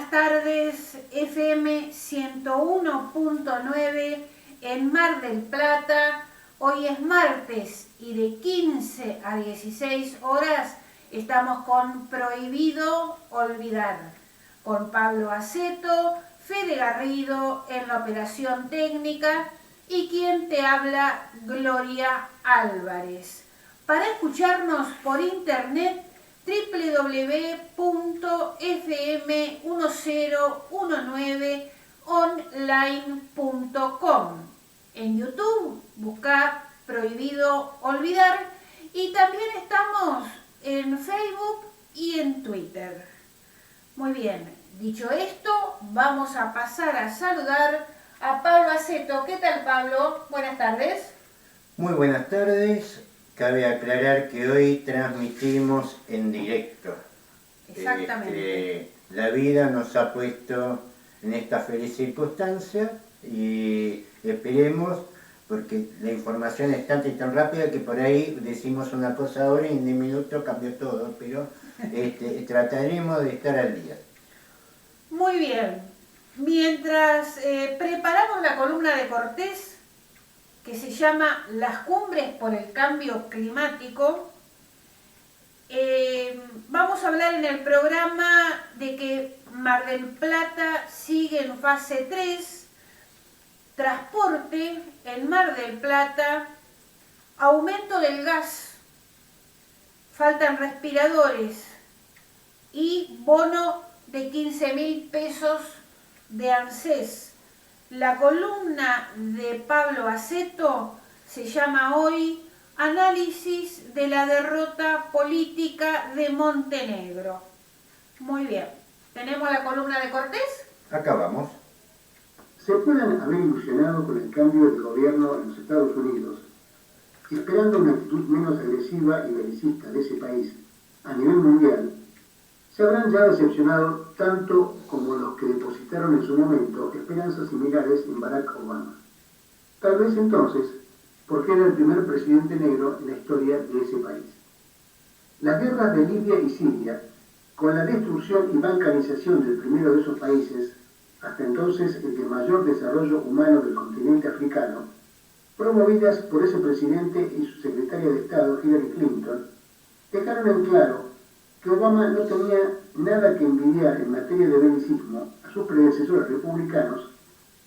buenas tardes, FM 101.9 en Mar del Plata. Hoy es martes y de 15 a 16 horas estamos con Prohibido Olvidar, con Pablo Aceto, Fede Garrido en la operación técnica y quien te habla, Gloria Álvarez. Para escucharnos por internet, www.fm1019online.com. En YouTube busca Prohibido Olvidar y también estamos en Facebook y en Twitter. Muy bien, dicho esto, vamos a pasar a saludar a Pablo Aceto. ¿Qué tal, Pablo? Buenas tardes. Muy buenas tardes. Cabe aclarar que hoy transmitimos en directo. Exactamente. La vida nos ha puesto en esta feliz circunstancia y esperemos, porque la información es tanta y tan rápida que por ahí decimos una cosa ahora y en 10 minutos cambió todo, pero trataremos de estar al día. Muy bien. Mientras preparamos la columna de Cortés, que se llama Las Cumbres por el Cambio Climático, vamos a hablar en el programa de que Mar del Plata sigue en fase 3, transporte en Mar del Plata, aumento del gas, faltan respiradores y bono de 15.000 pesos de ANSES. La columna de Pablo Aceto se llama hoy Análisis de la derrota política de Montenegro. Muy bien. ¿Tenemos la columna de Cortés? Acá vamos. Se pueden haber ilusionado con el cambio de gobierno en los Estados Unidos, esperando una actitud menos agresiva y belicista de ese país a nivel mundial. Se habrán ya decepcionado tanto como los que depositaron en su momento esperanzas similares en Barack Obama. Tal vez entonces, porque era el primer presidente negro en la historia de ese país. Las guerras de Libia y Siria, con la destrucción y balcanización del primero de esos países, hasta entonces el de mayor desarrollo humano del continente africano, promovidas por ese presidente y su secretaria de Estado, Hillary Clinton, dejaron en claro que Obama no tenía nada que envidiar en materia de belicismo a sus predecesores republicanos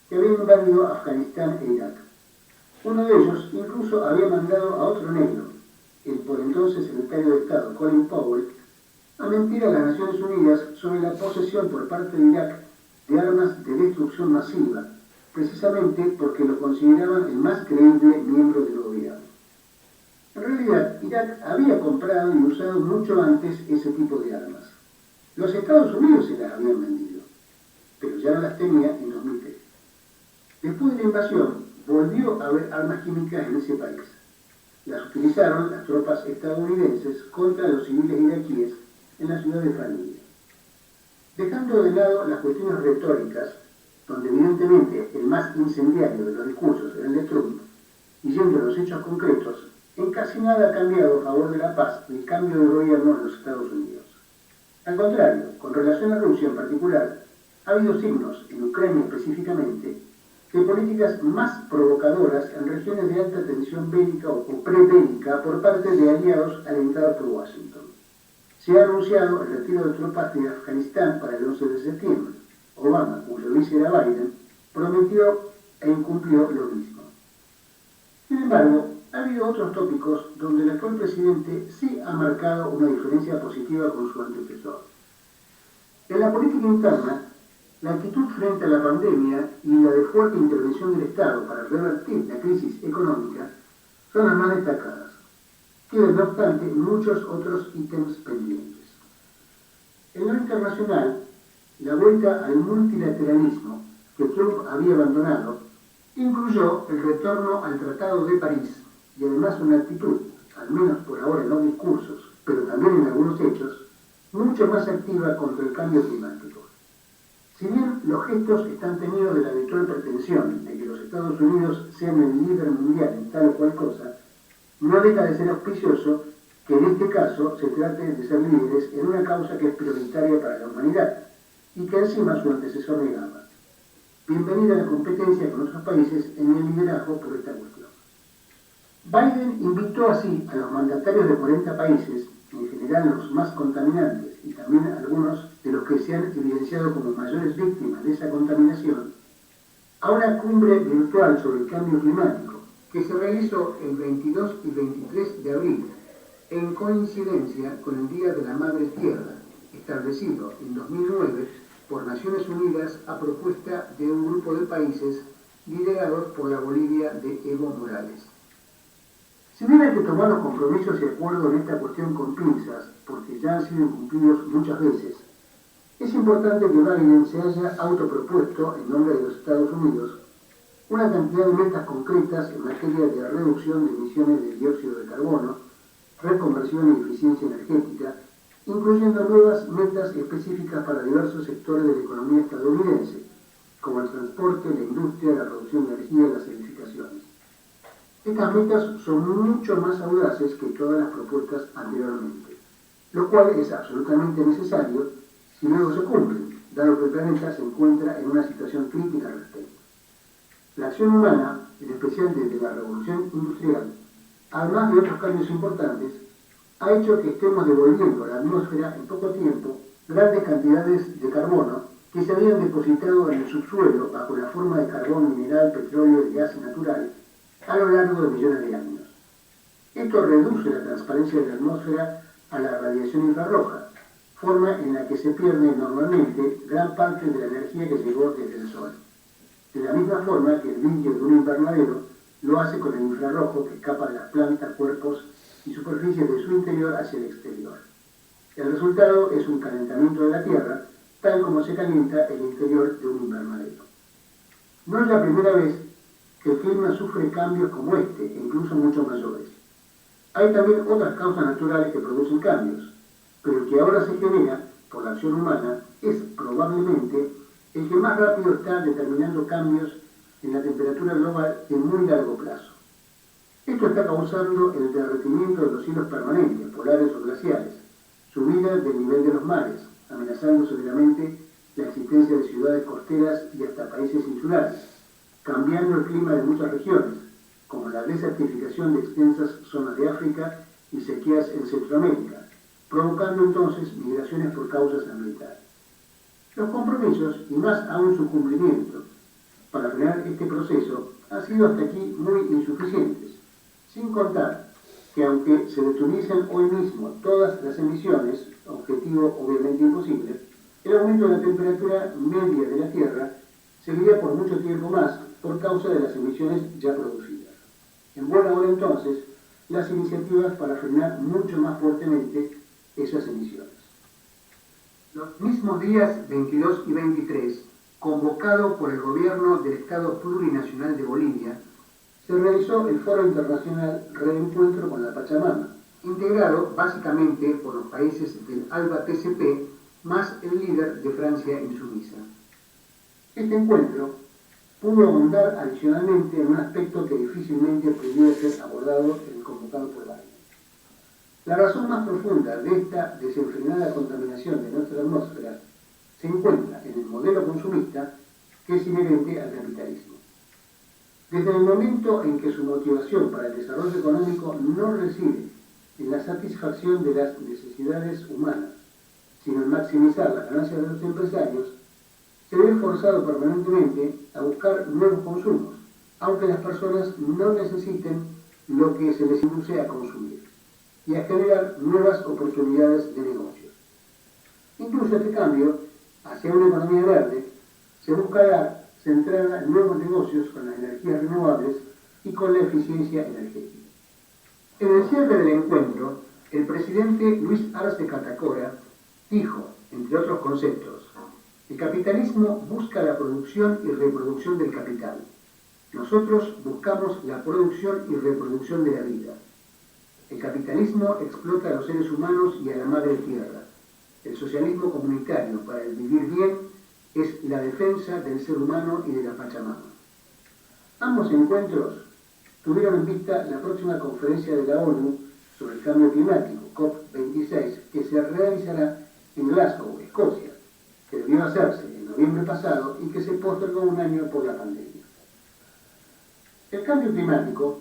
que habían invadido Afganistán e Irak. Uno de ellos incluso había mandado a otro negro, el por entonces secretario de Estado Colin Powell, a mentir a las Naciones Unidas sobre la posesión por parte de Irak de armas de destrucción masiva, precisamente porque lo consideraban el más creíble miembro del gobierno. En realidad, Irak había comprado y usado mucho antes ese tipo de armas. Los Estados Unidos se las habían vendido, pero ya no las tenía en 2003. Después de la invasión, volvió a haber armas químicas en ese país. Las utilizaron las tropas estadounidenses contra los civiles iraquíes en la ciudad de Fallujah. Dejando de lado las cuestiones retóricas, donde evidentemente el más incendiario de los discursos era el de Trump, y yendo a los hechos concretos, en casi nada ha cambiado a favor de la paz y el cambio de gobierno en los Estados Unidos. Al contrario, con relación a Rusia en particular, ha habido signos, en Ucrania específicamente, de políticas más provocadoras en regiones de alta tensión bélica o prebélica por parte de aliados alentados por Washington. Se ha anunciado el retiro de tropas de Afganistán para el 11 de septiembre. Obama, cuyo vice era Biden, prometió e incumplió lo mismo. Sin embargo, ha habido otros tópicos donde el actual presidente sí ha marcado una diferencia positiva con su antecesor. En la política interna, la actitud frente a la pandemia y la de fuerte intervención del Estado para revertir la crisis económica son las más destacadas. Quedan, no obstante, muchos otros ítems pendientes. En lo internacional, la vuelta al multilateralismo que Trump había abandonado incluyó el retorno al Tratado de París y además una actitud, al menos por ahora en los discursos, pero también en algunos hechos, mucho más activa contra el cambio climático. Si bien los gestos están tenidos de la habitual pretensión de que los Estados Unidos sean el líder mundial en tal o cual cosa, no deja de ser auspicioso que en este caso se trate de ser líderes en una causa que es prioritaria para la humanidad, y que encima su antecesor negaba. Bienvenida a la competencia con otros países en el liderazgo por esta cuestión. Biden invitó así a los mandatarios de 40 países, en general los más contaminantes y también algunos de los que se han evidenciado como mayores víctimas de esa contaminación, a una cumbre virtual sobre el cambio climático que se realizó el 22 y 23 de abril, en coincidencia con el Día de la Madre Tierra, establecido en 2009 por Naciones Unidas a propuesta de un grupo de países liderados por la Bolivia de Evo Morales. Si bien hay que tomar los compromisos y acuerdos en esta cuestión con pinzas, porque ya han sido incumplidos muchas veces, es importante que Biden se haya autopropuesto, en nombre de los Estados Unidos, una cantidad de metas concretas en materia de reducción de emisiones de dióxido de carbono, reconversión y eficiencia energética, incluyendo nuevas metas específicas para diversos sectores de la economía estadounidense, como el transporte, la industria, la producción de energía y las edificaciones. Estas metas son mucho más audaces que todas las propuestas anteriormente, lo cual es absolutamente necesario si luego se cumplen, dado que el planeta se encuentra en una situación crítica al respecto. La acción humana, en especial desde la revolución industrial, además de otros cambios importantes, ha hecho que estemos devolviendo a la atmósfera en poco tiempo grandes cantidades de carbono que se habían depositado en el subsuelo bajo la forma de carbón, mineral, petróleo y gas natural a lo largo de millones de años. Esto reduce la transparencia de la atmósfera a la radiación infrarroja, forma en la que se pierde normalmente gran parte de la energía que llegó desde el Sol. De la misma forma que el brillo de un invernadero lo hace con el infrarrojo que escapa de las plantas, cuerpos y superficies de su interior hacia el exterior. El resultado es un calentamiento de la Tierra, tal como se calienta el interior de un invernadero. No es la primera vez que el clima sufre cambios como este, e incluso mucho mayores. Hay también otras causas naturales que producen cambios, pero el que ahora se genera por la acción humana es probablemente el que más rápido está determinando cambios en la temperatura global de muy largo plazo. Esto está causando el derretimiento de los cielos permanentes, polares o glaciares, subida del nivel de los mares, amenazando severamente la existencia de ciudades costeras y hasta países insulares, cambiando el clima de muchas regiones, como la desertificación de extensas zonas de África y sequías en Centroamérica, provocando entonces migraciones por causas ambientales. Los compromisos, y más aún su cumplimiento, para frenar este proceso, han sido hasta aquí muy insuficientes, sin contar que aunque se detuviesen hoy mismo todas las emisiones, objetivo obviamente imposible, el aumento de la temperatura media de la Tierra seguiría por mucho tiempo más por causa de las emisiones ya producidas. En buena hora entonces, las iniciativas para frenar mucho más fuertemente esas emisiones. Los mismos días 22 y 23, convocado por el gobierno del Estado Plurinacional de Bolivia, se realizó el Foro Internacional Reencuentro con la Pachamama, integrado básicamente por los países del ALBA-TCP más el líder de Francia insumisa. Este encuentro pudo ahondar adicionalmente en un aspecto que difícilmente pudiera ser abordado en el convocado por Biden. La razón más profunda de esta desenfrenada contaminación de nuestra atmósfera se encuentra en el modelo consumista que es inherente al capitalismo. Desde el momento en que su motivación para el desarrollo económico no reside en la satisfacción de las necesidades humanas, sino en maximizar las ganancias de los empresarios, se ve forzado permanentemente a buscar nuevos consumos, aunque las personas no necesiten lo que se les induce a consumir, y a generar nuevas oportunidades de negocios. Incluso este cambio hacia una economía verde se buscará centrada en nuevos negocios con las energías renovables y con la eficiencia energética. En el cierre del encuentro, el presidente Luis Arce Catacora dijo, entre otros conceptos, el capitalismo busca la producción y reproducción del capital. Nosotros buscamos la producción y reproducción de la vida. El capitalismo explota a los seres humanos y a la madre tierra. El socialismo comunitario para el vivir bien es la defensa del ser humano y de la Pachamama. Ambos encuentros tuvieron en vista la próxima conferencia de la ONU sobre el cambio climático, COP26, que se realizará en Glasgow, Escocia, que debió hacerse en noviembre pasado y que se postergó un año por la pandemia. El cambio climático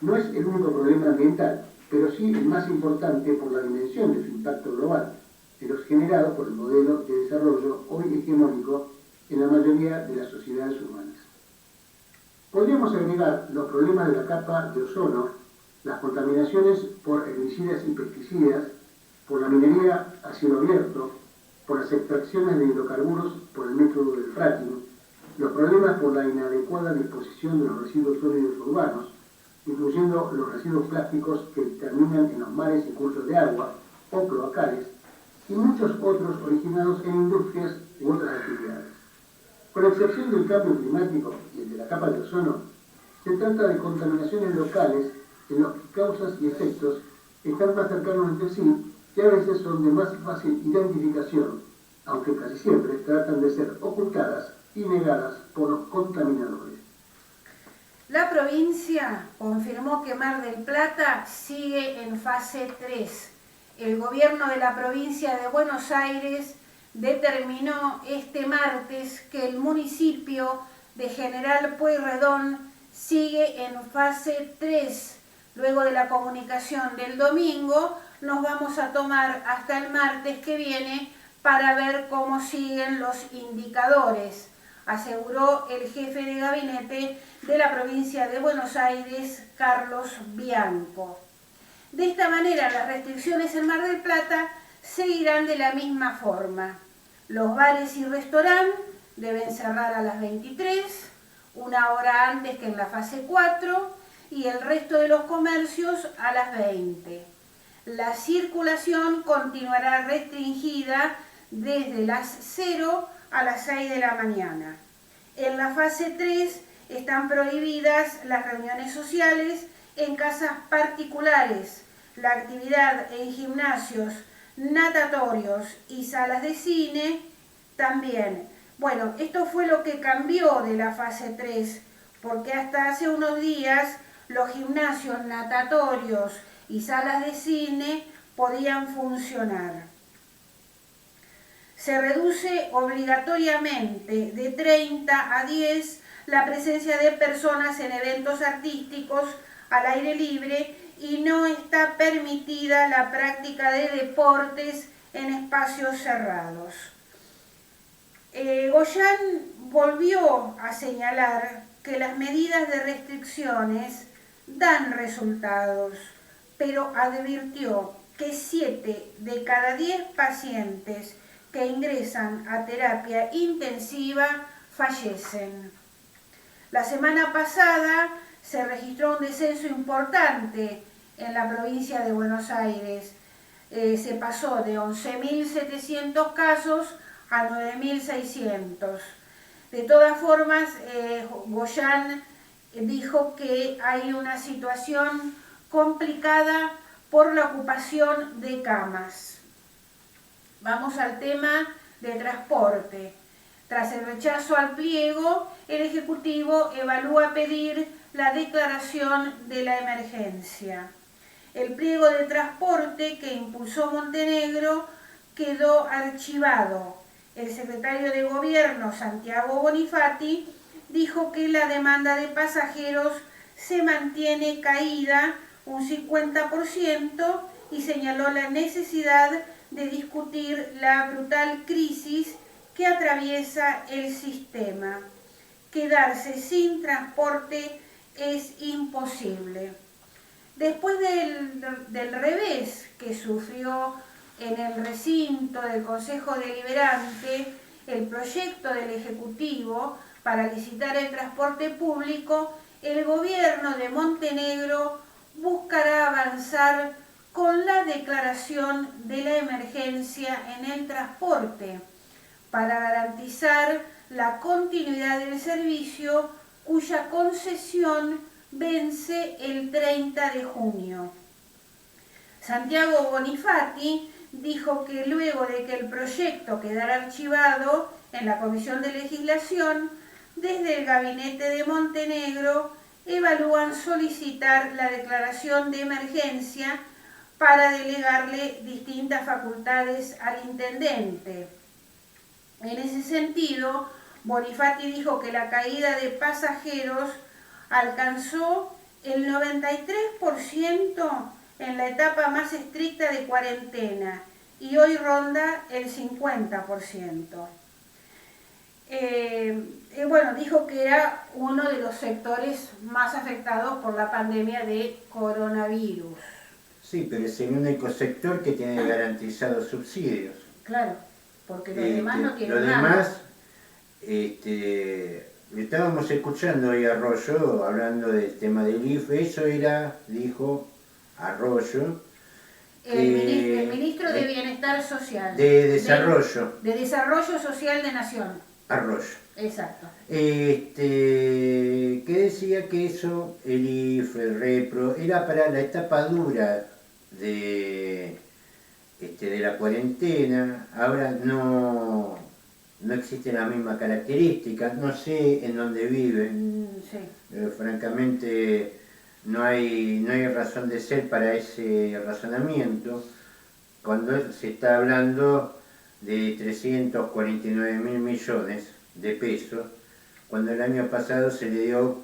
no es el único problema ambiental, pero sí el más importante por la dimensión de su impacto global, de los generados por el modelo de desarrollo hoy hegemónico en la mayoría de las sociedades humanas. Podríamos agregar los problemas de la capa de ozono, las contaminaciones por herbicidas y pesticidas, por la minería a cielo abierto, por las extracciones de hidrocarburos por el método del fracking, los problemas por la inadecuada disposición de los residuos sólidos urbanos, incluyendo los residuos plásticos que terminan en los mares y cursos de agua o cloacales, y muchos otros originados en industrias u otras actividades. Con excepción del cambio climático y el de la capa de ozono, se trata de contaminaciones locales en los que causas y efectos están más cercanos entre sí y a veces son de más fácil identificación, aunque casi siempre tratan de ser ocultadas y negadas por los contaminadores. La provincia confirmó que Mar del Plata sigue en fase 3. El gobierno de la provincia de Buenos Aires determinó este martes que el municipio de General Pueyrredón sigue en fase 3. Luego de la comunicación del domingo, nos vamos a tomar hasta el martes que viene para ver cómo siguen los indicadores, aseguró el jefe de gabinete de la provincia de Buenos Aires, Carlos Bianco. De esta manera, las restricciones en Mar del Plata seguirán de la misma forma. Los bares y restaurantes deben cerrar a las 23, una hora antes que en la fase 4, y el resto de los comercios a las 20. La circulación continuará restringida desde las 0 a las 6 de la mañana. En la fase 3 están prohibidas las reuniones sociales en casas particulares, la actividad en gimnasios, natatorios y salas de cine también. Bueno, esto fue lo que cambió de la fase 3, porque hasta hace unos días los gimnasios, natatorios y salas de cine podían funcionar. Se reduce obligatoriamente de 30 a 10 la presencia de personas en eventos artísticos al aire libre y no está permitida la práctica de deportes en espacios cerrados. Goyan volvió a señalar que las medidas de restricciones dan resultados, pero advirtió que 7 de cada 10 pacientes que ingresan a terapia intensiva fallecen. La semana pasada se registró un descenso importante en la provincia de Buenos Aires. Se pasó de 11.700 casos a 9.600. De todas formas, Goyan dijo que hay una situación complicada por la ocupación de camas. Vamos al tema de transporte. Tras el rechazo al pliego, el Ejecutivo evalúa pedir la declaración de la emergencia. El pliego de transporte que impulsó Montenegro quedó archivado. El secretario de Gobierno, Santiago Bonifati, dijo que la demanda de pasajeros se mantiene caída un 50% y señaló la necesidad de discutir la brutal crisis que atraviesa el sistema. Quedarse sin transporte es imposible. Después del revés que sufrió en el recinto del Consejo Deliberante el proyecto del Ejecutivo para licitar el transporte público, el gobierno de Montenegro buscará avanzar con la declaración de la emergencia en el transporte para garantizar la continuidad del servicio cuya concesión vence el 30 de junio. Santiago Bonifati dijo que luego de que el proyecto quedara archivado en la Comisión de Legislación, desde el gabinete de Montenegro evalúan solicitar la declaración de emergencia para delegarle distintas facultades al intendente. En ese sentido, Bonifatti dijo que la caída de pasajeros alcanzó el 93% en la etapa más estricta de cuarentena y hoy ronda el 50%. Bueno, dijo que era uno de los sectores más afectados por la pandemia de coronavirus. Sí, pero es el único sector que tiene garantizados subsidios. Claro, porque los demás no tienen los nada. demás, estábamos escuchando hoy a Arroyo hablando del tema del IFE, eso era, dijo Arroyo, El ministro de Bienestar Social. De Desarrollo. De Desarrollo Social de Nación. Arroyo. Exacto. Que decía que eso, el IFE, el REPRO, era para la etapa dura de la cuarentena. Ahora no existe la misma característica, no sé en dónde viven. Sí. Francamente no hay razón de ser para ese razonamiento cuando se está hablando de 349.000 millones de pesos, cuando el año pasado se le dio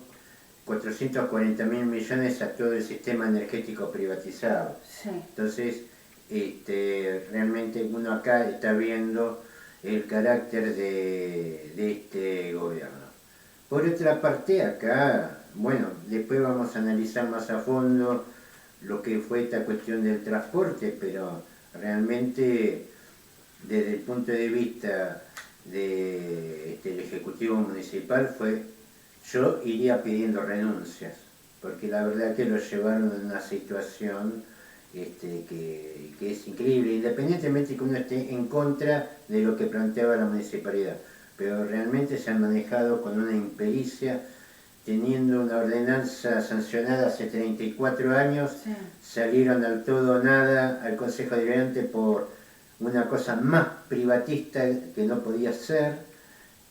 440.000 millones a todo el sistema energético privatizado. Sí. Entonces, realmente uno acá está viendo el carácter de este gobierno. Por otra parte, acá, bueno, después vamos a analizar más a fondo lo que fue esta cuestión del transporte, pero realmente desde el punto de vista del Ejecutivo Municipal yo iría pidiendo renuncias, porque la verdad que lo llevaron en una situación que es increíble, independientemente que uno esté en contra de lo que planteaba la municipalidad, pero realmente se han manejado con una impericia, teniendo una ordenanza sancionada hace 34 años, sí. Salieron al todo o nada al Consejo Deliberante por una cosa más privatista que no podía ser,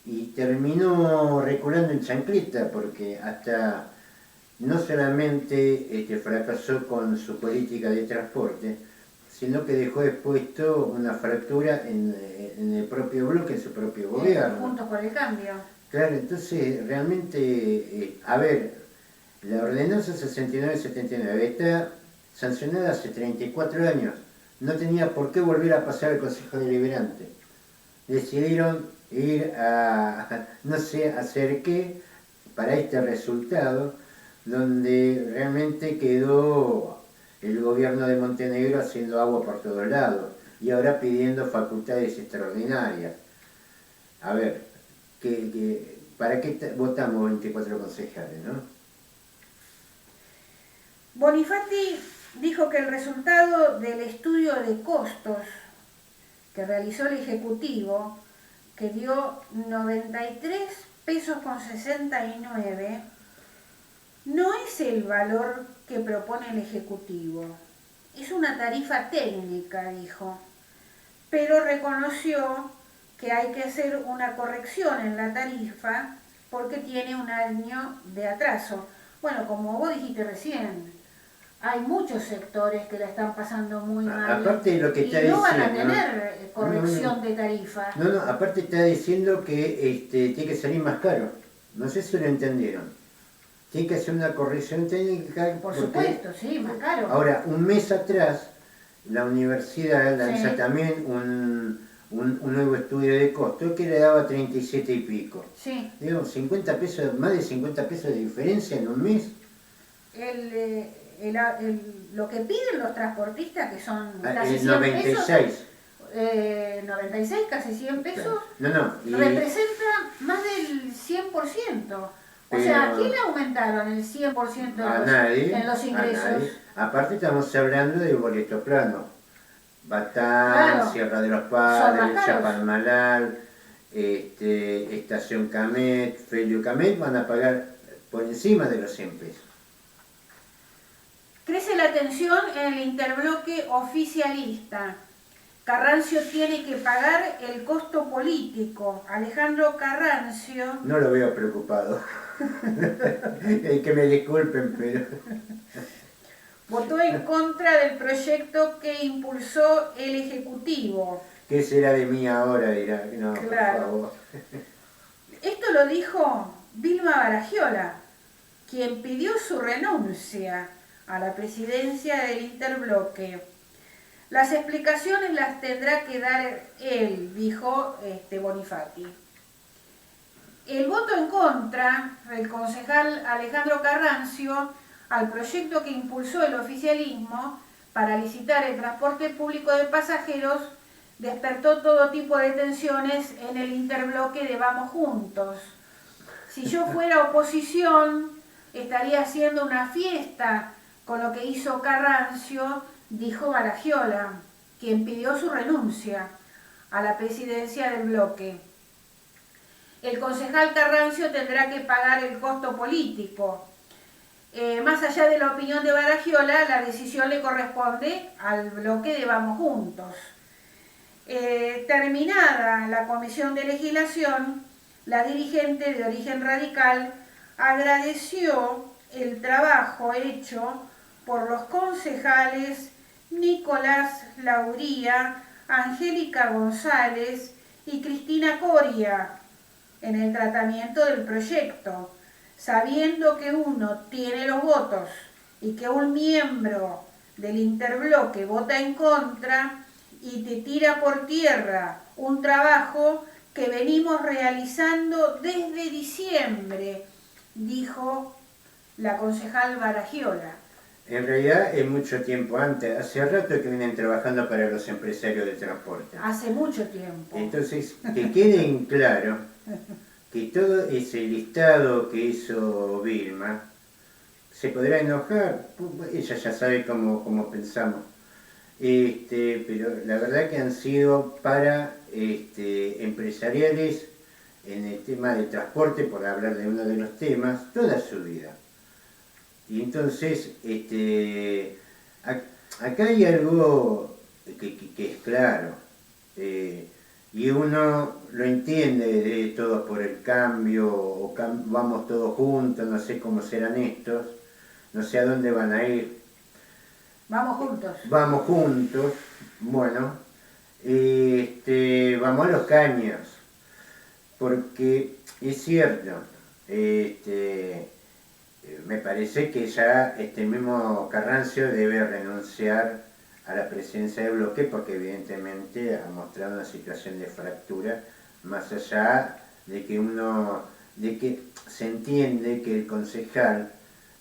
y terminó reculando en chancleta, porque hasta no solamente fracasó con su política de transporte, sino que dejó expuesto una fractura en el propio bloque, en su propio gobierno. Juntos por el Cambio. Claro, entonces realmente, a ver, la ordenanza 69-79 está sancionada hace 34 años, no tenía por qué volver a pasar al Consejo Deliberante. Decidieron ir a no sé hacer qué para este resultado, donde realmente quedó el gobierno de Montenegro haciendo agua por todos lados y ahora pidiendo facultades extraordinarias. A ver, ¿para qué votamos 24 concejales, no? Bonifatti dijo que el resultado del estudio de costos que realizó el Ejecutivo, que dio 93 pesos con 69, no es el valor que propone el Ejecutivo. Es una tarifa técnica, dijo, pero reconoció que hay que hacer una corrección en la tarifa porque tiene un año de atraso. Bueno, como vos dijiste recién, hay muchos sectores que la están pasando muy mal. Aparte de lo que está no van a diciendo, tener corrección de tarifa. No, aparte está diciendo que tiene que salir más caro. No sé si lo entendieron. Tiene que hacer una corrección técnica. Por supuesto, sí, más caro. Ahora, un mes atrás, la universidad lanza Sí. también un nuevo estudio de costo que le daba 37 y pico. Sí. Digo, 50 pesos, más de 50 pesos de diferencia en un mes. Lo que piden los transportistas, que son casi El 100 96. pesos, 96, casi 100 pesos, No, representa más del 100%. O sea, ¿a quién le aumentaron el 100% a nadie, en los ingresos? a nadie. Aparte estamos hablando de boleto plano. Batán, Claro. Sierra de los Son Padres, más caros. Chapadmalal, Estación Camet, Felio Camet van a pagar por encima de los 100 pesos. Crece la tensión en el interbloque oficialista. Carrancio tiene que pagar el costo político. Alejandro Carrancio... No lo veo preocupado. Que me disculpen, pero... votó en contra del proyecto que impulsó el Ejecutivo. ¿Qué será de mí ahora? Dirá, no, Claro. por favor. Esto lo dijo Vilma Baragiola, quien pidió su renuncia a la presidencia del Interbloque. Las explicaciones las tendrá que dar él, dijo Bonifati. El voto en contra del concejal Alejandro Carrancio al proyecto que impulsó el oficialismo para licitar el transporte público de pasajeros despertó todo tipo de tensiones en el interbloque de Vamos Juntos. Si yo fuera oposición, estaría haciendo una fiesta con lo que hizo Carrancio, dijo Baragiola, quien pidió su renuncia a la presidencia del bloque. El concejal Carrancio tendrá que pagar el costo político. Más allá de la opinión de Baragiola, la decisión le corresponde al bloque de Vamos Juntos. Terminada la comisión de legislación, la dirigente de origen radical agradeció el trabajo hecho por los concejales Nicolás Lauría, Angélica González y Cristina Coria en el tratamiento del proyecto, sabiendo que uno tiene los votos y que un miembro del interbloque vota en contra y te tira por tierra un trabajo que venimos realizando desde diciembre, dijo la concejal Baragiola. En realidad es mucho tiempo antes, hace rato que vienen trabajando para los empresarios de transporte. Hace mucho tiempo. Entonces, que quede en claro que todo ese listado que hizo Vilma, se podrá enojar, ella ya sabe cómo pensamos, pero la verdad que han sido para empresariales en el tema de transporte, por hablar de uno de los temas, toda su vida. Y entonces, acá hay algo que es claro, y uno lo entiende de todos por el cambio, o vamos todos juntos, no sé cómo serán estos, no sé a dónde van a ir. Vamos juntos. Vamos juntos, bueno, vamos a los caños, porque es cierto, me parece que ya este mismo Carrancio debe renunciar a la presidencia del bloque porque evidentemente ha mostrado una situación de fractura, más allá de que se entiende que el concejal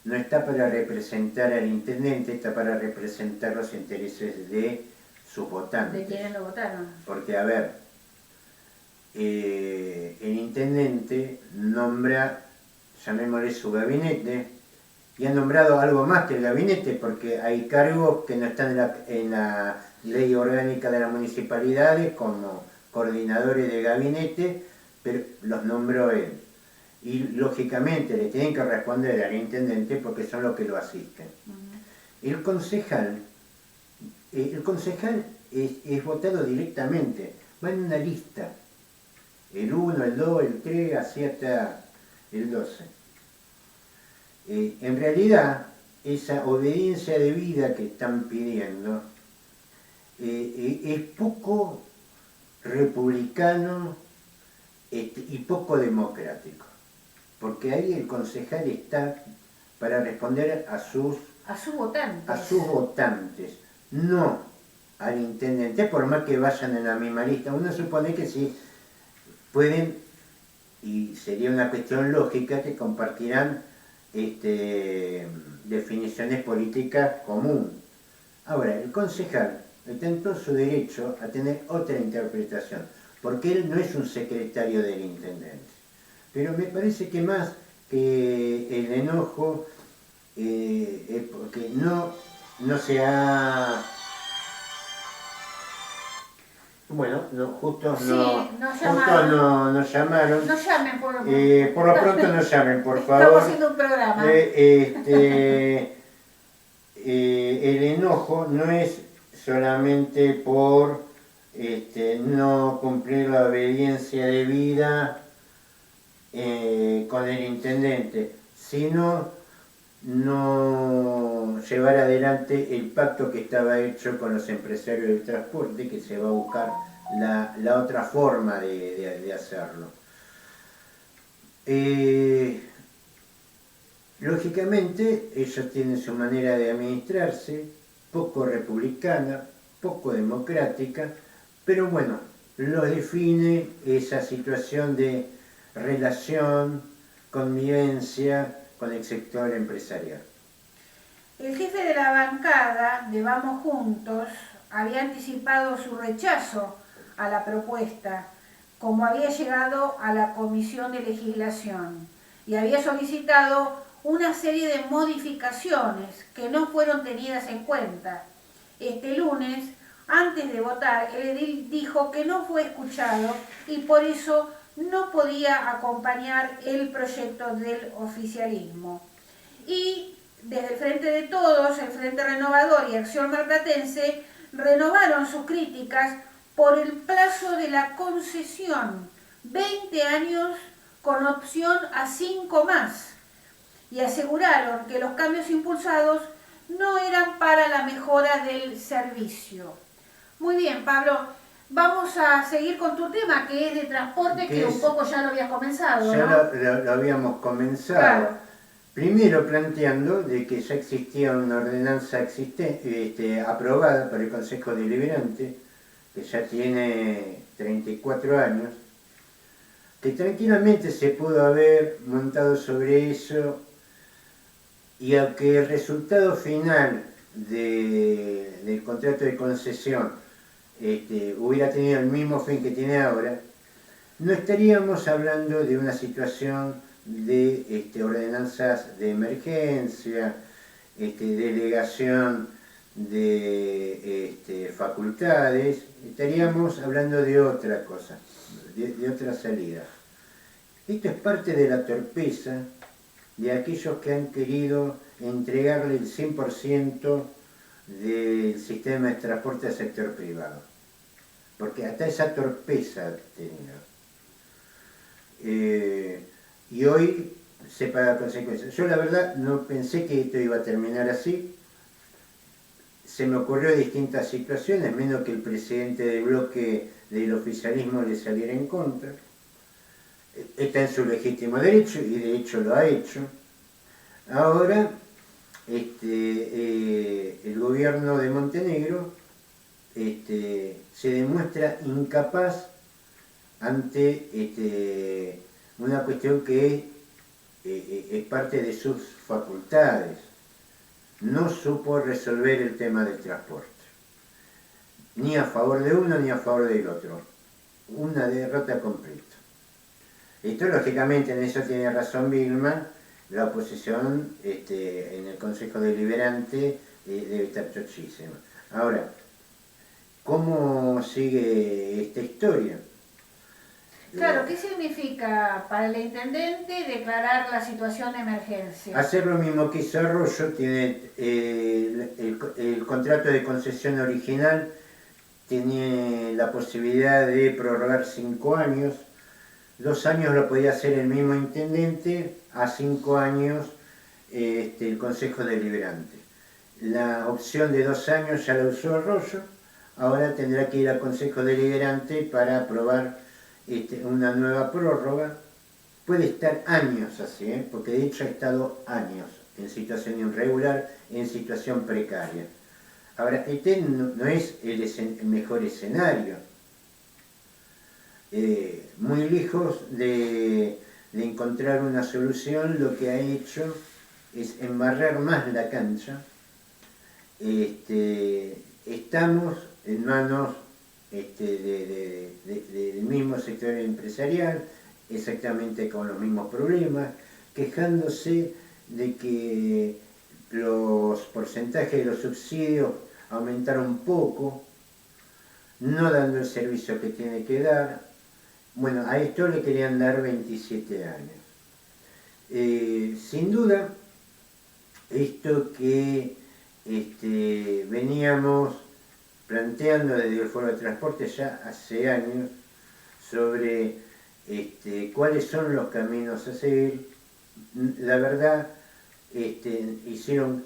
no está para representar al intendente, está para representar los intereses de sus votantes. ¿De quiénes lo votaron? Porque, a ver, el intendente nombra, llamémosle su gabinete, y ha nombrado algo más que el gabinete, porque hay cargos que no están en la ley orgánica de las municipalidades como coordinadores de gabinete, pero los nombró él. Y lógicamente le tienen que responder al intendente porque son los que lo asisten. El concejal es votado directamente, va en una lista, el 1, el 2, el 3, así hasta el 12. En realidad, esa obediencia de vida que están pidiendo es poco republicano y poco democrático, porque ahí el concejal está para responder a sus votantes, no al intendente, por más que vayan en la misma lista. Uno supone que sí pueden, y sería una cuestión lógica, que compartirán definiciones políticas comunes. Ahora, el concejal está en todo su derecho a tener otra interpretación, porque él no es un secretario del intendente. Pero me parece que más que el enojo es porque no se ha... Bueno, justo nos llamaron. No llamen, por lo pronto no llamen, por favor. Estamos haciendo un programa. El enojo no es solamente por no cumplir la obediencia debida con el intendente, sino no llevar adelante el pacto que estaba hecho con los empresarios del transporte, que se va a buscar la otra forma de hacerlo. Lógicamente, ellos tienen su manera de administrarse, poco republicana, poco democrática, pero bueno, lo define esa situación de relación, convivencia con el sector empresarial. El jefe de la bancada de Vamos Juntos había anticipado su rechazo a la propuesta, como había llegado a la Comisión de Legislación, y había solicitado una serie de modificaciones que no fueron tenidas en cuenta. Este lunes, antes de votar, el edil dijo que no fue escuchado y por eso no podía acompañar el proyecto del oficialismo. Y desde el Frente de Todos, el Frente Renovador y Acción Marplatense renovaron sus críticas por el plazo de la concesión, 20 años con opción a 5 más, y aseguraron que los cambios impulsados no eran para la mejora del servicio. Muy bien, Pablo, vamos a seguir con tu tema, que es de transporte, que un poco ya lo habías comenzado, ya ¿no? lo habíamos comenzado. Claro. Primero planteando de que ya existía una ordenanza aprobada por el Consejo Deliberante, que ya tiene 34 años, que tranquilamente se pudo haber montado sobre eso, y aunque el resultado final del contrato de concesión hubiera tenido el mismo fin que tiene ahora, no estaríamos hablando de una situación de ordenanzas de emergencia, delegación de facultades, estaríamos hablando de otra cosa, de otra salida. Esto es parte de la torpeza de aquellos que han querido entregarle el 100% del sistema de transporte al sector privado, porque hasta esa torpeza tenía. Y hoy se paga consecuencias. Yo la verdad no pensé que esto iba a terminar así. Se me ocurrió distintas situaciones, menos que el presidente del bloque del oficialismo le saliera en contra. Está en su legítimo derecho y de hecho lo ha hecho. Ahora el gobierno de Montenegro se demuestra incapaz ante una cuestión que es parte de sus facultades. No supo resolver el tema del transporte, ni a favor de uno ni a favor del otro. Una derrota completa. Esto, lógicamente, en eso tiene razón Vilma, la oposición en el Consejo Deliberante debe estar chochísima. Ahora, ¿cómo sigue esta historia? Claro, ¿qué significa para el intendente declarar la situación de emergencia? Hacer lo mismo que hizo Arroyo, tiene el contrato de concesión original, tiene la posibilidad de prorrogar 5 años, 2 años lo podía hacer el mismo intendente, a 5 años el Consejo Deliberante. La opción de 2 años ya la usó Arroyo, ahora tendrá que ir al Consejo Deliberante para aprobar una nueva prórroga. Puede estar años así, porque de hecho ha estado años en situación irregular, en situación precaria. Ahora, no es el mejor escenario. Muy lejos de encontrar una solución, lo que ha hecho es embarrar más la cancha. Estamos en manos del mismo sector empresarial, exactamente con los mismos problemas, quejándose de que los porcentajes de los subsidios aumentaron poco, no dando el servicio que tiene que dar. Bueno, a esto le querían dar 27 años. Sin duda, esto que veníamos planteando desde el Foro de Transporte ya hace años sobre cuáles son los caminos a seguir, la verdad hicieron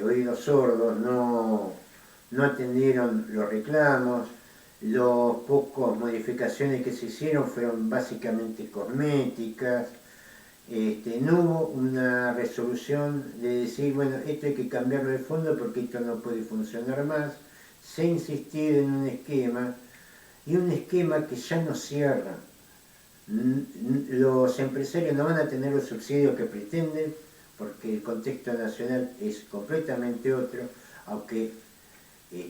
oídos sordos, no atendieron los reclamos, Los pocos modificaciones que se hicieron fueron básicamente cosméticas. No hubo una resolución de decir, bueno, esto hay que cambiarlo de fondo porque esto no puede funcionar más. Se ha insistido en un esquema, y un esquema que ya no cierra. Los empresarios no van a tener los subsidios que pretenden, porque el contexto nacional es completamente otro, aunque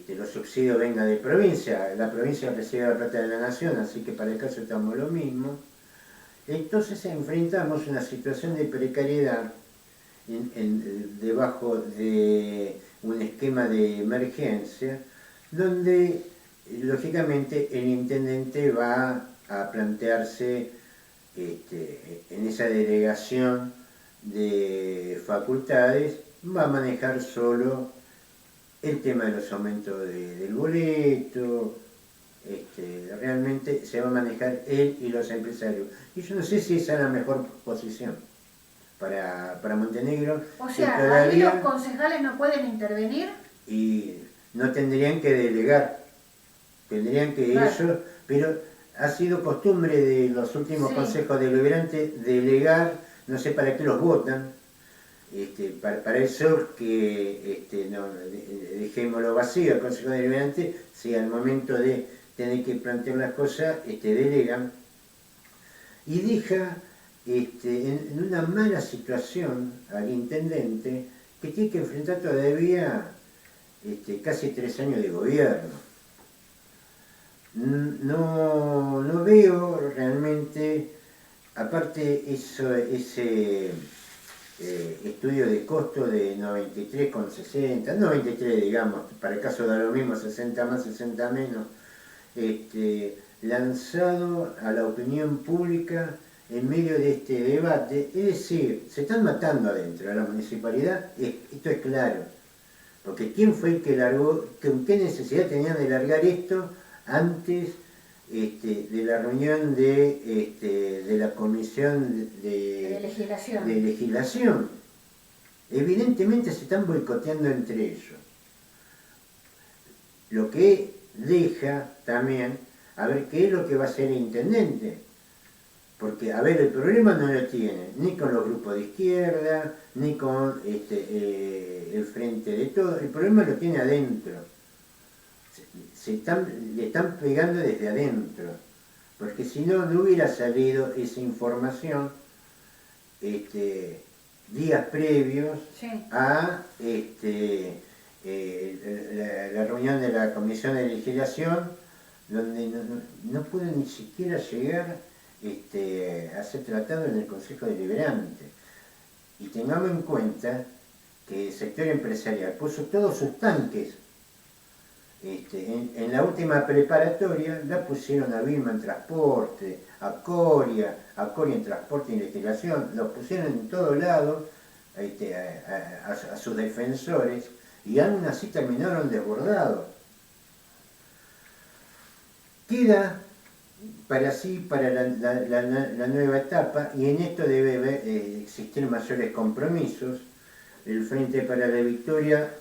los subsidios vengan de provincia, la provincia recibe la plata de la nación, así que para el caso estamos lo mismo. Entonces enfrentamos una situación de precariedad debajo de un esquema de emergencia, donde lógicamente el intendente va a plantearse en esa delegación de facultades, va a manejar solo el tema de los aumentos del boleto. Realmente se va a manejar él y los empresarios. Y yo no sé si esa es la mejor posición para Montenegro. O sea, ahí los concejales no pueden intervenir. Y no tendrían que delegar, tendrían que ellos, pero ha sido costumbre de los últimos consejos deliberantes delegar, no sé para qué los votan, para eso que no, dejémoslo vacío el consejo deliberante, si al momento de tener que plantear las cosas, delegan, y deja en una mala situación al intendente que tiene que enfrentar todavía casi 3 años de gobierno. No veo realmente, aparte ese estudio de costo de 93,60, 93 digamos, para el caso da lo mismo, 60 más, 60 menos, lanzado a la opinión pública en medio de este debate. Es decir, se están matando adentro, a la municipalidad, esto es claro. Porque ¿quién fue el que largó? ¿Con qué necesidad tenían de largar esto antes de la reunión de la comisión de legislación? Evidentemente se están boicoteando entre ellos. Lo que deja también a ver qué es lo que va a hacer el intendente. Porque, a ver, el problema no lo tiene ni con los grupos de izquierda, ni con el frente de todo. El problema lo tiene adentro. Le están pegando desde adentro. Porque si no, no hubiera salido esa información días previos a la reunión de la Comisión de Legislación, donde no pudo ni siquiera llegar a ser tratado en el Consejo Deliberante. Y tengamos en cuenta que el sector empresarial puso todos sus tanques. En la última preparatoria la pusieron a Vilma en transporte, a Coria en transporte e investigación, los pusieron en todos lados a sus defensores, y aún así terminaron desbordados. Queda para la nueva etapa, y en esto debe existir mayores compromisos. El Frente para la Victoria,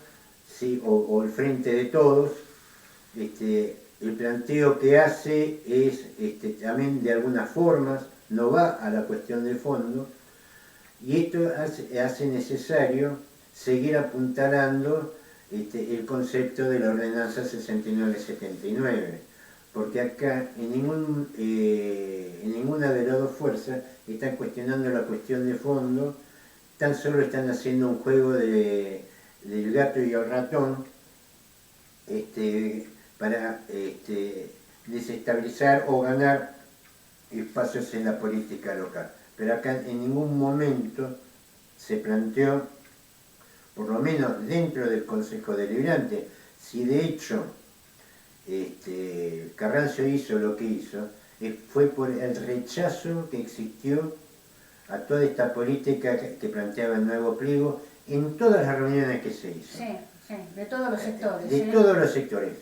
sí, o el Frente de Todos, el planteo que hace es también de algunas formas, no va a la cuestión de fondo, y esto hace necesario seguir apuntalando el concepto de la ordenanza 6979. Porque acá en ninguna de las dos fuerzas están cuestionando la cuestión de fondo, tan solo están haciendo un juego del gato y el ratón para desestabilizar o ganar espacios en la política local. Pero acá en ningún momento se planteó, por lo menos dentro del Consejo Deliberante, si de hecho Carrancio hizo lo que hizo, fue por el rechazo que existió a toda esta política que planteaba el nuevo pliego en todas las reuniones que se hizo. Sí, de todos los sectores. De todos los sectores,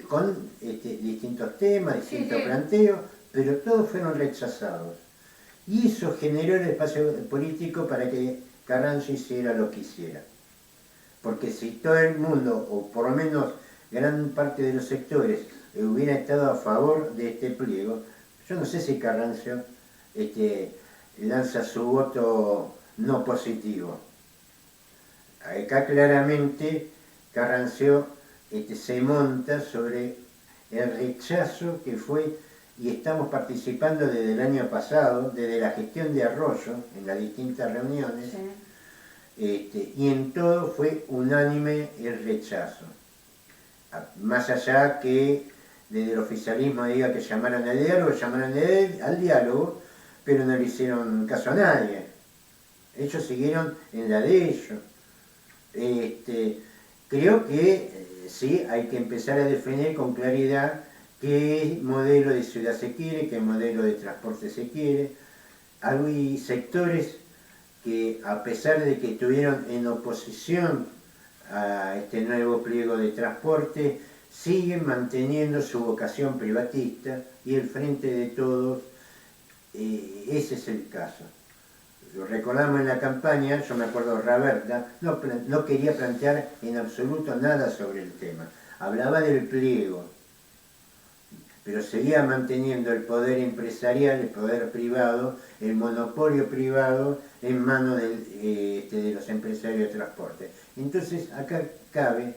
con distintos temas, distintos planteos, pero todos fueron rechazados. Y eso generó el espacio político para que Carrancio hiciera lo que hiciera. Porque si todo el mundo, o por lo menos gran parte de los sectores, hubiera estado a favor de este pliego. Yo no sé si Carrancio lanza su voto no positivo. Acá claramente Carrancio se monta sobre el rechazo que fue, y estamos participando desde el año pasado, desde la gestión de Arroyo, en las distintas reuniones, y en todo fue unánime el rechazo. Más allá que desde el oficialismo diga que llamaron al diálogo, pero no le hicieron caso a nadie. Ellos siguieron en la de ellos. Creo que sí, hay que empezar a definir con claridad qué modelo de ciudad se quiere, qué modelo de transporte se quiere. Hay sectores que, a pesar de que estuvieron en oposición a este nuevo pliego de transporte, siguen manteniendo su vocación privatista, y el Frente de Todos, ese es el caso. Lo recordamos en la campaña, yo me acuerdo Raberta, no quería plantear en absoluto nada sobre el tema. Hablaba del pliego, pero seguía manteniendo el poder empresarial, el poder privado, el monopolio privado en manos de los empresarios de transporte. Entonces acá cabe,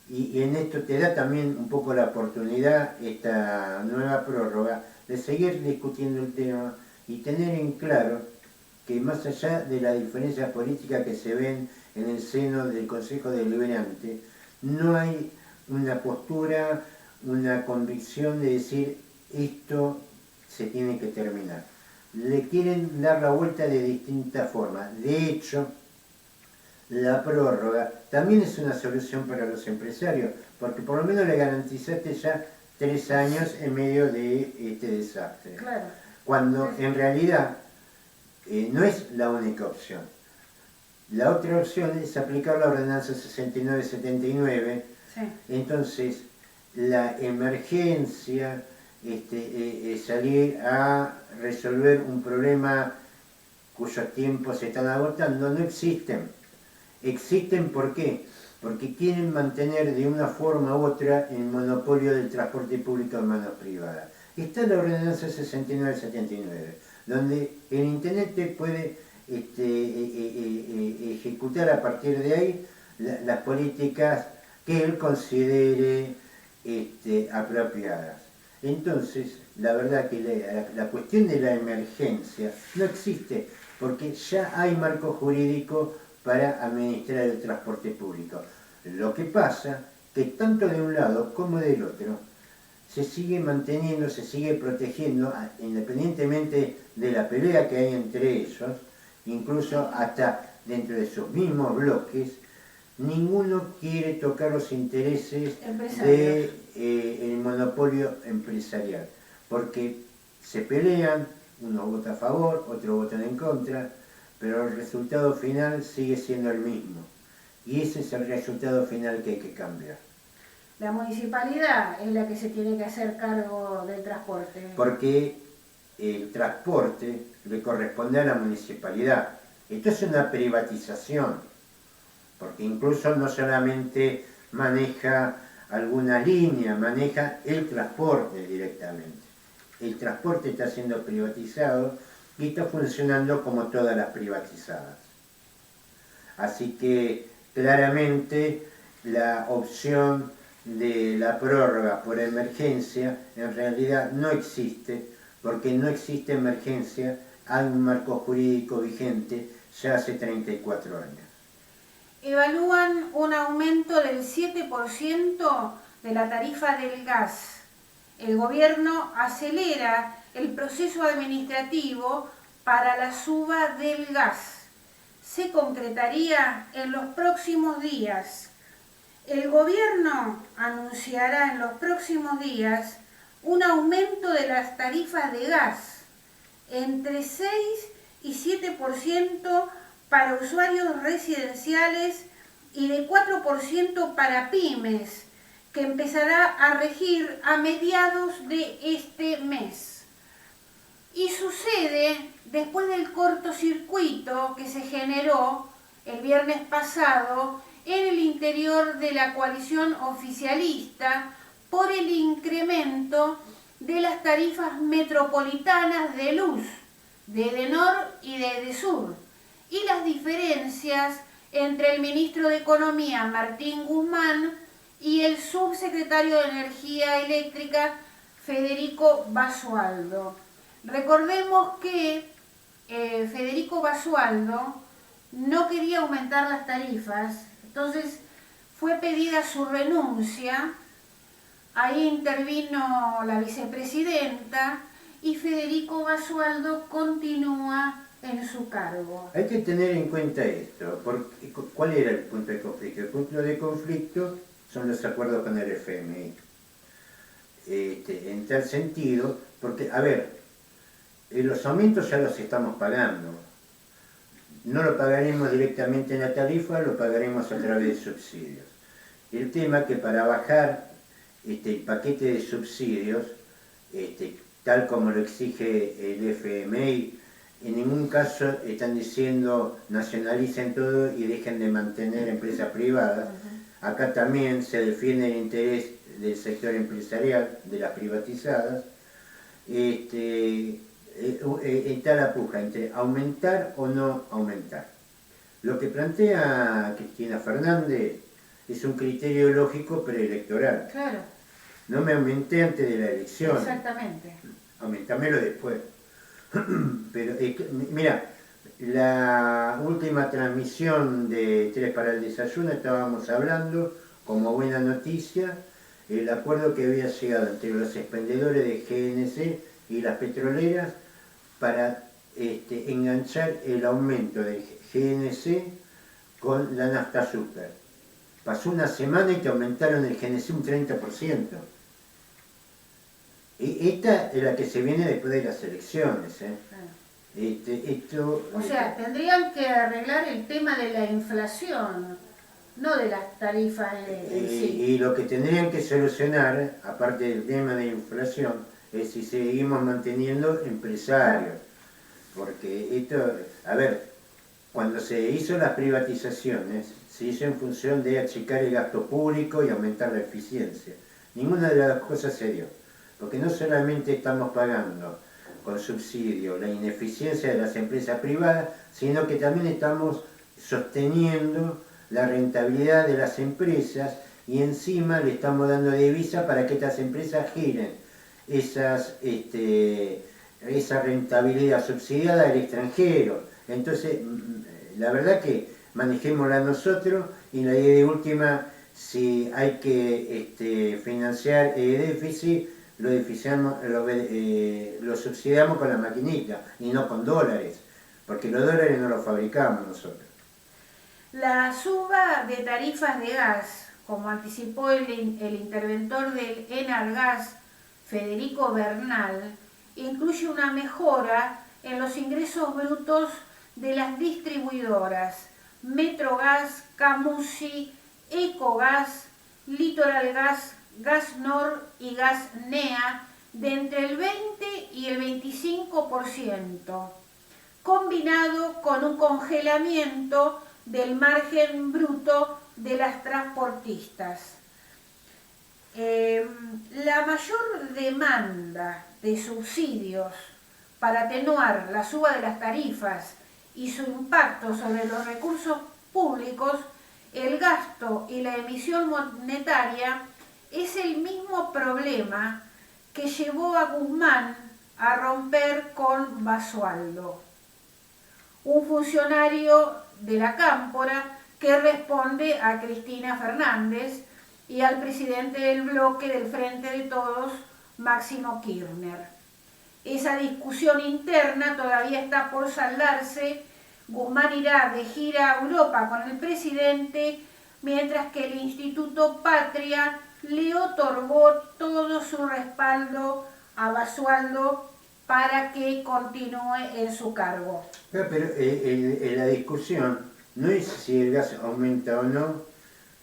y en esto te da también un poco la oportunidad esta nueva prórroga, de seguir discutiendo el tema y tener en claro que más allá de las diferencias políticas que se ven en el seno del Consejo Deliberante, no hay una postura, una convicción de decir esto se tiene que terminar. Le quieren dar la vuelta de distintas formas. De hecho, la prórroga también es una solución para los empresarios, porque por lo menos le garantizaste ya 3 años en medio de este desastre. Claro. Cuando en realidad no es la única opción. La otra opción es aplicar la ordenanza 69-79. Sí. Entonces, la emergencia, salir a resolver un problema cuyos tiempos se están agotando, no existen. ¿Existen por qué? Porque quieren mantener de una forma u otra el monopolio del transporte público en manos privadas. Está la ordenanza 69-79, donde el intendente puede ejecutar a partir de ahí las políticas que él considere apropiadas. Entonces, la verdad que la cuestión de la emergencia no existe, porque ya hay marco jurídico para administrar el transporte público. Lo que pasa que tanto de un lado como del otro se sigue manteniendo, se sigue protegiendo, independientemente de la pelea que hay entre ellos, incluso hasta dentro de sus mismos bloques, ninguno quiere tocar los intereses del monopolio empresarial, porque se pelean, uno vota a favor, otro votan en contra, pero el resultado final sigue siendo el mismo, y ese es el resultado final que hay que cambiar. La municipalidad es la que se tiene que hacer cargo del transporte. Porque el transporte le corresponde a la municipalidad. Esto es una privatización, porque incluso no solamente maneja alguna línea, maneja el transporte directamente. El transporte está siendo privatizado y está funcionando como todas las privatizadas. Así que claramente la opción de la prórroga por emergencia en realidad no existe, porque no existe emergencia, hay un marco jurídico vigente ya hace 34 años. Evalúan un aumento del 7% de la tarifa del gas. El gobierno acelera el proceso administrativo para la suba del gas. Se concretaría en los próximos días. El gobierno anunciará en los próximos días un aumento de las tarifas de gas entre 6 y 7% para usuarios residenciales y de 4% para pymes, que empezará a regir a mediados de este mes. Y sucede después del cortocircuito que se generó el viernes pasado en el interior de la coalición oficialista por el incremento de las tarifas metropolitanas de luz, de Edenor y de Edesur, y las diferencias entre el ministro de Economía, Martín Guzmán, y el subsecretario de Energía Eléctrica, Federico Basualdo. Recordemos que Federico Basualdo no quería aumentar las tarifas, entonces fue pedida su renuncia, ahí intervino la vicepresidenta y Federico Basualdo continúa en su cargo. Hay que tener en cuenta esto, porque, ¿cuál era el punto de conflicto? El punto de conflicto son los acuerdos con el FMI. En tal sentido, porque, a ver, los aumentos ya los estamos pagando. No lo pagaremos directamente en la tarifa, lo pagaremos a través de subsidios. El tema es que para bajar el paquete de subsidios, tal como lo exige el FMI, en ningún caso están diciendo nacionalicen todo y dejen de mantener empresas privadas. Acá también se defiende el interés del sector empresarial, de las privatizadas. Está la puja entre aumentar o no aumentar. Lo que plantea Cristina Fernández es un criterio lógico preelectoral. Claro. No me aumenté antes de la elección. Exactamente. Aumentámelo después. Pero, mira, la última transmisión de 3 para el Desayuno estábamos hablando, como buena noticia, el acuerdo que había llegado entre los expendedores de GNC y las petroleras para enganchar el aumento de GNC con la nafta super. Pasó una semana y te aumentaron el GNC un 30%. Esta es la que se viene después de las elecciones. O sea, tendrían que arreglar el tema de la inflación, no de las tarifas en sí. Y lo que tendrían que solucionar, aparte del tema de inflación, es si seguimos manteniendo empresarios. Porque esto, a ver, cuando se hizo las privatizaciones, se hizo en función de achicar el gasto público y aumentar la eficiencia. Ninguna de las dos cosas se dio. Porque no solamente estamos pagando con subsidio la ineficiencia de las empresas privadas, sino que también estamos sosteniendo la rentabilidad de las empresas y encima le estamos dando divisa para que estas empresas giren esa rentabilidad subsidiada al extranjero. Entonces, la verdad que manejémosla nosotros y la idea de última, si hay que financiar el déficit, lo subsidiamos con la maquinita y no con dólares, porque los dólares no los fabricamos nosotros. La suba de tarifas de gas, como anticipó el interventor del Enargas, Federico Bernal, incluye una mejora en los ingresos brutos de las distribuidoras Metrogas, Camusi, Ecogas, Litoral Gas, Gas Nor y Gas NEA de entre el 20 y el 25%, combinado con un congelamiento del margen bruto de las transportistas. La mayor demanda de subsidios para atenuar la suba de las tarifas y su impacto sobre los recursos públicos, el gasto y la emisión monetaria es el mismo problema que llevó a Guzmán a romper con Basualdo, un funcionario de la Cámpora que responde a Cristina Fernández y al presidente del bloque del Frente de Todos, Máximo Kirchner. Esa discusión interna todavía está por saldarse. Guzmán irá de gira a Europa con el presidente, mientras que el Instituto Patria le otorgó todo su respaldo a Basualdo para que continúe en su cargo. Pero la discusión no es si el gas aumenta o no,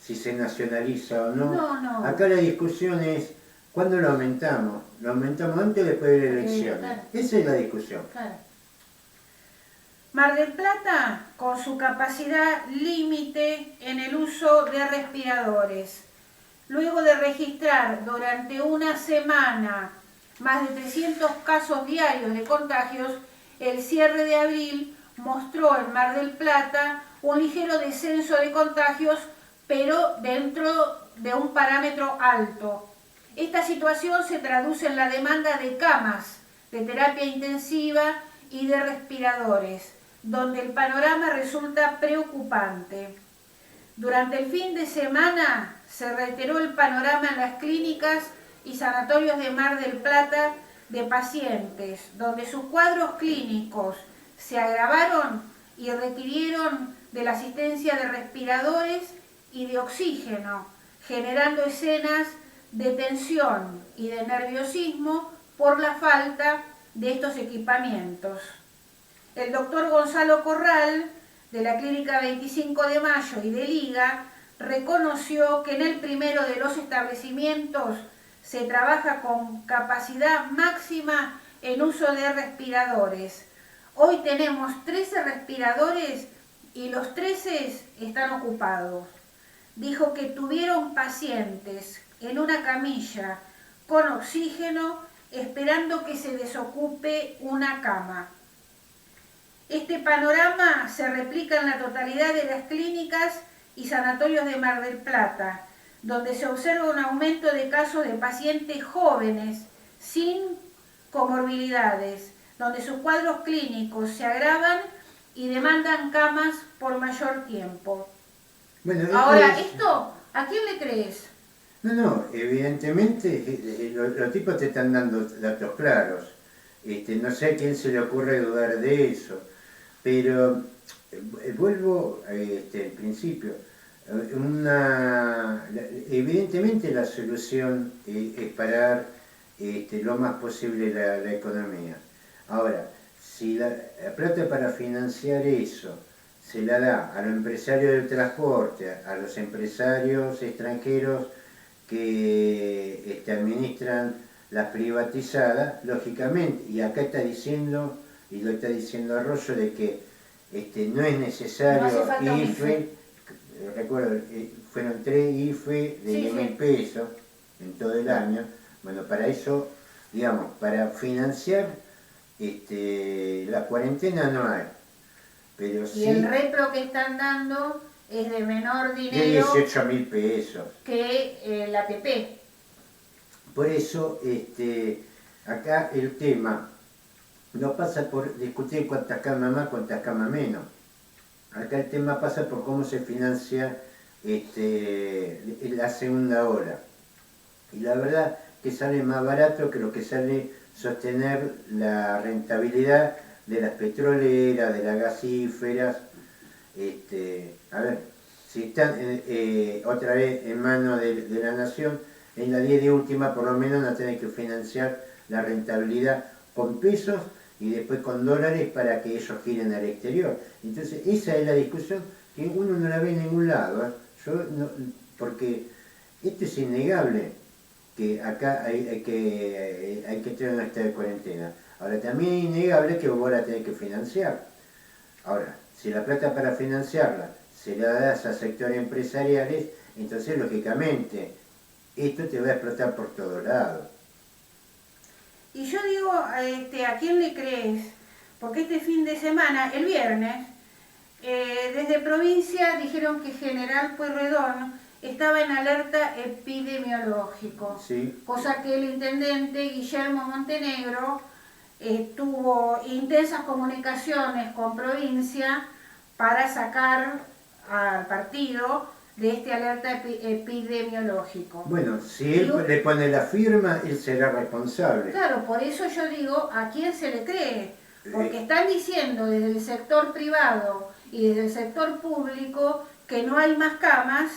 si se nacionaliza o no. No. Acá la discusión es ¿cuándo lo aumentamos? ¿Lo aumentamos antes o después de la elección? Claro. Esa es la discusión. Claro. Mar del Plata, con su capacidad límite en el uso de respiradores. luego de registrar durante una semana más de 300 casos diarios de contagios, el cierre de abril mostró en Mar del Plata un ligero descenso de contagios, pero dentro de un parámetro alto. Esta situación se traduce en la demanda de camas, de terapia intensiva y de respiradores, donde el panorama resulta preocupante. Durante el fin de semana se reiteró el panorama en las clínicas y sanatorios de Mar del Plata de pacientes, donde sus cuadros clínicos se agravaron y requirieron de la asistencia de respiradores y de oxígeno, generando escenas de tensión y de nerviosismo por la falta de estos equipamientos. El doctor Gonzalo Corral, de la Clínica 25 de Mayo y de Liga, reconoció que en el primero de los establecimientos se trabaja con capacidad máxima en uso de respiradores. Hoy tenemos 13 respiradores y los 13 están ocupados. Dijo que tuvieron pacientes en una camilla con oxígeno esperando que se desocupe una cama. Este panorama se replica en la totalidad de las clínicas y sanatorios de Mar del Plata, donde se observa un aumento de casos de pacientes jóvenes sin comorbilidades, donde sus cuadros clínicos se agravan y demandan camas por mayor tiempo. Bueno, ahora, ¿esto a quién le crees? No, evidentemente los tipos te están dando datos claros. No sé a quién se le ocurre dudar de eso, pero vuelvo al principio. Evidentemente la solución es parar lo más posible la economía. Ahora, si la plata para financiar eso se la da a los empresarios del transporte, a los empresarios extranjeros que administran las privatizadas, lógicamente, y acá está diciendo, y lo está diciendo Arroyo, de que no es necesario IFE, recuerdo, fueron 3 IFE de 10.000 pesos en todo el año. Bueno, para eso, digamos, para financiar la cuarentena no hay. Pero sí, y el repro que están dando es de menor dinero de 18.000 pesos que la ATP. Por eso, acá el tema no pasa por discutir cuántas camas más, cuántas camas menos. Acá el tema pasa por cómo se financia la segunda ola. Y la verdad que sale más barato que lo que sale sostener la rentabilidad de las petroleras, de las gasíferas. A ver, si están otra vez en manos de la nación, en la 10 de última por lo menos no tienen que financiar la rentabilidad con pesos y después con dólares para que ellos giren al exterior. Entonces esa es la discusión que uno no la ve en ningún lado, ¿eh? Porque esto es innegable, que acá hay que tener una estado de cuarentena. Ahora también es innegable que vos la tenés que financiar. Ahora, si la plata para financiarla se la das a sectores empresariales, entonces lógicamente esto te va a explotar por todos lados. Y yo digo, ¿a quién le crees? Porque este fin de semana, el viernes, desde provincia dijeron que General Pueyrredón estaba en alerta epidemiológico, ¿Sí? Cosa que el intendente Guillermo Montenegro tuvo intensas comunicaciones con provincia para sacar al partido de este alerta epidemiológico. Bueno, si él le pone la firma, él será responsable. Claro, por eso yo digo, ¿a quién se le cree? Porque están diciendo desde el sector privado y desde el sector público que no hay más camas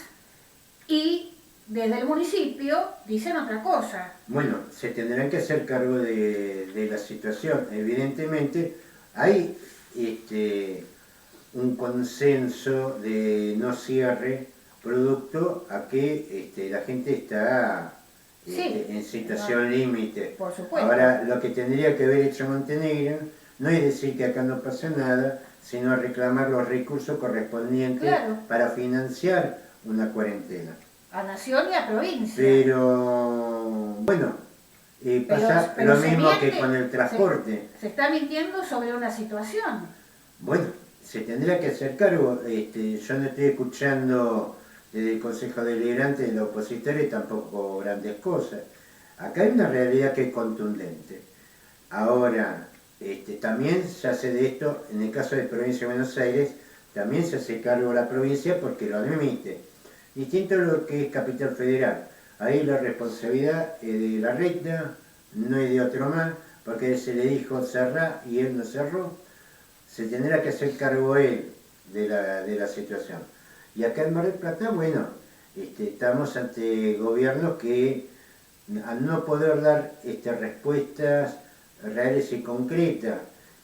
y desde el municipio dicen otra cosa. Bueno, se tendrán que hacer cargo de la situación. Evidentemente hay un consenso de no cierre producto a que la gente está en situación límite. Por supuesto. Ahora, lo que tendría que haber hecho Montenegro no es decir que acá no pasa nada, sino reclamar los recursos correspondientes para financiar una cuarentena. A nación y a provincia. Pero, bueno, pasa pero lo se mismo miente, que con el transporte. Se está mintiendo sobre una situación. Bueno, se tendrá que hacer cargo. Yo no estoy escuchando desde el Consejo Deliberante de los opositores tampoco grandes cosas. Acá hay una realidad que es contundente. Ahora, también se hace de esto, en el caso de la provincia de Buenos Aires, también se hace cargo la provincia porque lo admite. Distinto a lo que es Capital Federal. Ahí la responsabilidad es de la recta, no es de otro más, porque se le dijo cerrar y él no cerró. Se tendrá que hacer cargo él de la situación. Y acá en Mar del Plata, bueno, estamos ante gobiernos que al no poder dar respuestas reales y concretas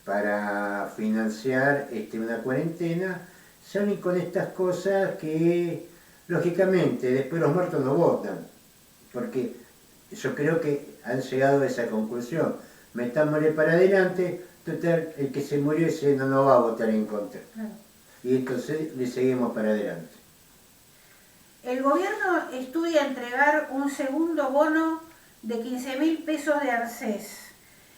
para financiar una cuarentena, salen con estas cosas que, lógicamente, después los muertos no votan, porque yo creo que han llegado a esa conclusión. Metámosle para adelante, total, el que se murió ese no va a votar en contra. Claro. Y entonces le seguimos para adelante. El gobierno estudia entregar un segundo bono de 15.000 pesos de ANSES.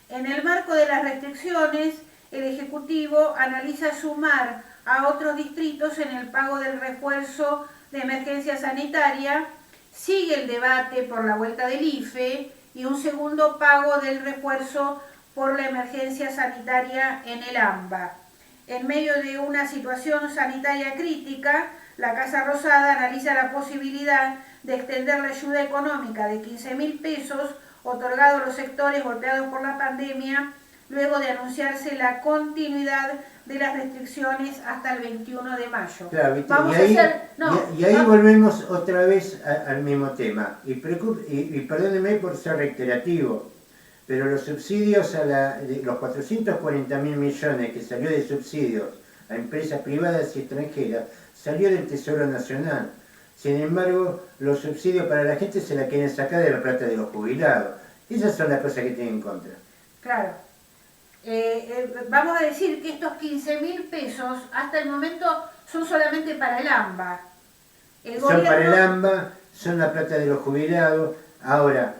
En el marco de las restricciones, el Ejecutivo analiza sumar a otros distritos en el pago del refuerzo de emergencia sanitaria. Sigue el debate por la vuelta del IFE y un segundo pago del refuerzo por la emergencia sanitaria en el AMBA. En medio de una situación sanitaria crítica, la Casa Rosada analiza la posibilidad de extender la ayuda económica de 15.000 pesos otorgado a los sectores golpeados por la pandemia, luego de anunciarse la continuidad de las restricciones hasta el 21 de mayo. Claro, ¿viste? Vamos y ahí volvemos otra vez al mismo tema. Y perdónenme por ser reiterativo, pero los subsidios los 440.000 millones que salió de subsidios a empresas privadas y extranjeras, salió del Tesoro Nacional. Sin embargo, los subsidios para la gente se la quieren sacar de la plata de los jubilados. Esas son las cosas que tienen en contra. Claro. Vamos a decir que estos 15.000 pesos hasta el momento son solamente para el AMBA. Son para el AMBA, son la plata de los jubilados. Ahora,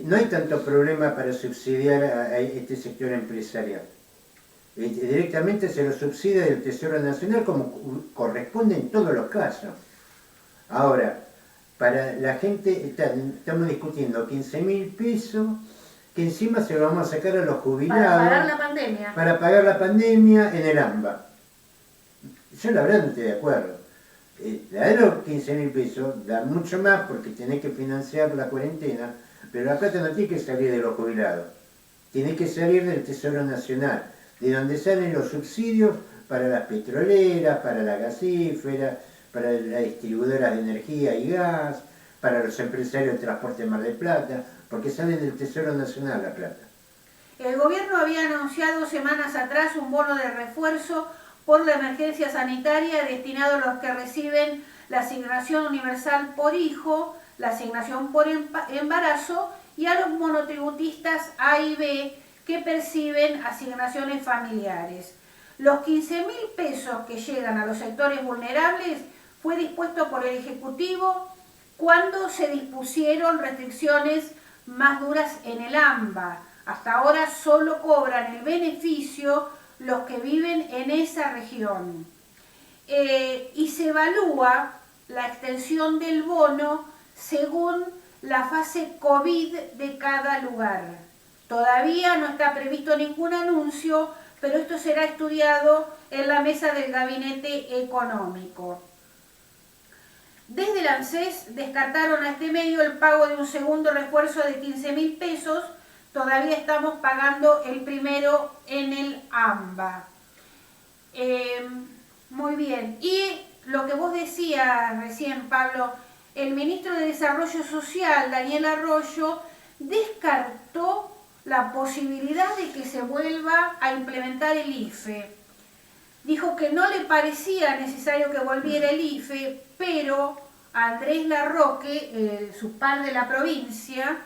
no hay tanto problema para subsidiar a este sector empresarial. Directamente se lo subsidia del Tesoro Nacional como corresponde en todos los casos. Ahora, para la gente, estamos discutiendo 15.000 pesos, que encima se lo vamos a sacar a los jubilados. Para pagar la pandemia. Para pagar la pandemia en el AMBA. Yo la verdad no estoy de acuerdo. La de los 15.000 pesos da mucho más porque tenés que financiar la cuarentena, pero la plata no tiene que salir de los jubilados. Tiene que salir del Tesoro Nacional, de donde salen los subsidios para las petroleras, para la gasífera, para las distribuidoras de energía y gas, para los empresarios de transporte de Mar del Plata, porque salen del Tesoro Nacional la plata. El gobierno había anunciado semanas atrás un bono de refuerzo por la emergencia sanitaria destinado a los que reciben la asignación universal por hijo, la asignación por embarazo y a los monotributistas A y B que perciben asignaciones familiares. Los 15.000 pesos que llegan a los sectores vulnerables fue dispuesto por el Ejecutivo cuando se dispusieron restricciones más duras en el AMBA. Hasta ahora solo cobran el beneficio los que viven en esa región. Y se evalúa la extensión del bono según la fase COVID de cada lugar. Todavía no está previsto ningún anuncio, pero esto será estudiado en la mesa del Gabinete Económico. Desde el ANSES descartaron a este medio el pago de un segundo refuerzo de 15.000 pesos. Todavía estamos pagando el primero en el AMBA. Muy bien. Y lo que vos decías recién, Pablo, el ministro de Desarrollo Social, Daniel Arroyo, descartó la posibilidad de que se vuelva a implementar el IFE. Dijo que no le parecía necesario que volviera el IFE, pero Andrés Larroque, su par de la provincia,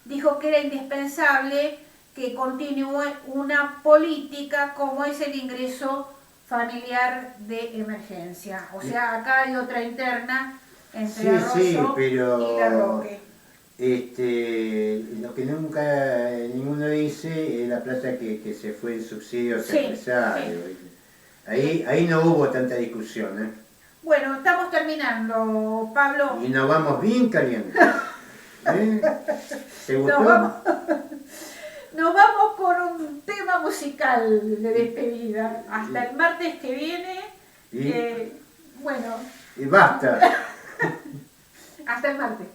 dijo que era indispensable que continúe una política como es el ingreso familiar de emergencia. O sea, acá hay otra interna entre Sí, Arroyo sí, y La pero Roque. lo que nunca ninguno dice es la plata que se fue en subsidios Sí, empresarios. Ahí no hubo tanta discusión, ¿eh? Bueno, estamos terminando, Pablo. Y nos vamos bien calientes. ¿Eh? ¿Te gustó? Nos vamos con un tema musical de despedida. Hasta el martes que viene. Y Bueno, basta. hasta el martes.